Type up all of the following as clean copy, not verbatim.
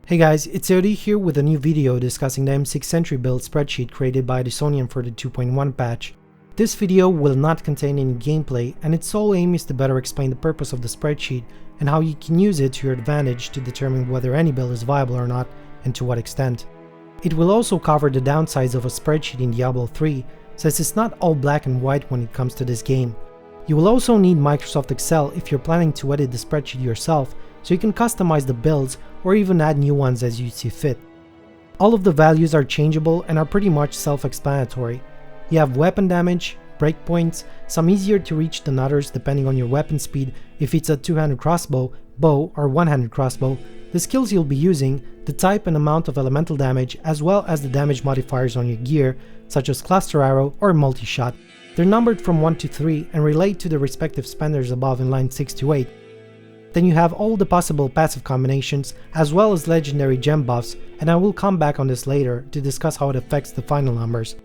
Hey guys, it's Odi here with a new video discussing the M6 Sentry build spreadsheet created by Edisonian for the 2.1 patch. This video will not contain any gameplay, and its sole aim is to better explain the purpose of the spreadsheet and how you can use it to your advantage to determine whether any build is viable or not and to what extent. It will also cover the downsides of a spreadsheet in Diablo 3, since it's not all black and white when it comes to this game. You will also need Microsoft Excel if you're planning to edit the spreadsheet yourself, so you can customize the builds or even add new ones as you see fit. All of the values are changeable and are pretty much self-explanatory. You have weapon damage, breakpoints, some easier to reach than others depending on your weapon speed if it's a two-handed crossbow, bow, or one-handed crossbow, the skills you'll be using, the type and amount of elemental damage, as well as the damage modifiers on your gear, such as cluster arrow or multi-shot. They're numbered from 1 to 3 and relate to the respective spenders above in line 6 to 8. Then you have all the possible passive combinations as well as legendary gem buffs, and I will come back on this later to discuss how it affects the final numbers.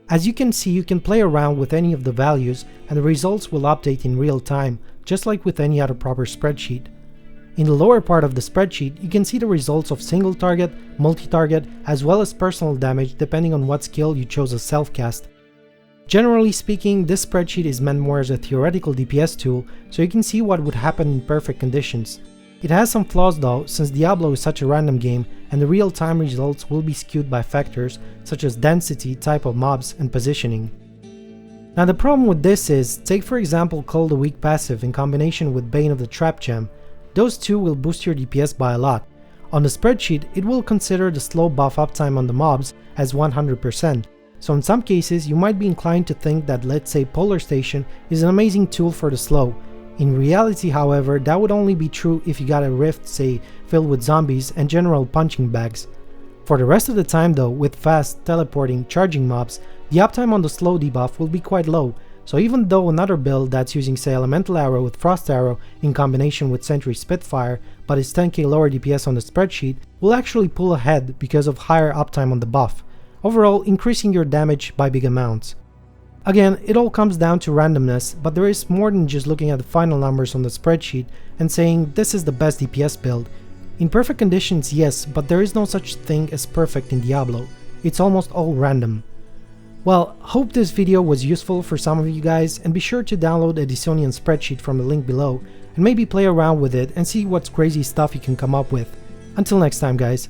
As you can see, you can play around with any of the values and the results will update in real time, just like with any other proper spreadsheet. In the lower part of the spreadsheet, you can see the results of single target, multi-target, as well as personal damage depending on what skill you chose as self-cast. Generally speaking, this spreadsheet is meant more as a theoretical DPS tool, so you can see what would happen in perfect conditions. It has some flaws though, since Diablo is such a random game and the real-time results will be skewed by factors such as density, type of mobs, and positioning. Now the problem with this is, take for example Call the Weak passive in combination with Bane of the Trap gem. Those two will boost your DPS by a lot. On the spreadsheet, it will consider the slow buff uptime on the mobs as 100%. So in some cases, you might be inclined to think that, let's say, Polar Station is an amazing tool for the slow. In reality, however, that would only be true if you got a rift, say, filled with zombies and general punching bags. For the rest of the time though, with fast, teleporting, charging mobs, the uptime on the slow debuff will be quite low, so even though another build that's using, say, Elemental Arrow with Frost Arrow in combination with Sentry Spitfire but is 10k lower DPS on the spreadsheet, will actually pull ahead because of higher uptime on the buff, overall increasing your damage by big amounts. Again, it all comes down to randomness, but there is more than just looking at the final numbers on the spreadsheet and saying this is the best DPS build. In perfect conditions, yes, but there is no such thing as perfect in Diablo. It's almost all random. Well, hope this video was useful for some of you guys, and be sure to download the Edisonian spreadsheet from the link below and maybe play around with it and see what crazy stuff you can come up with. Until next time guys.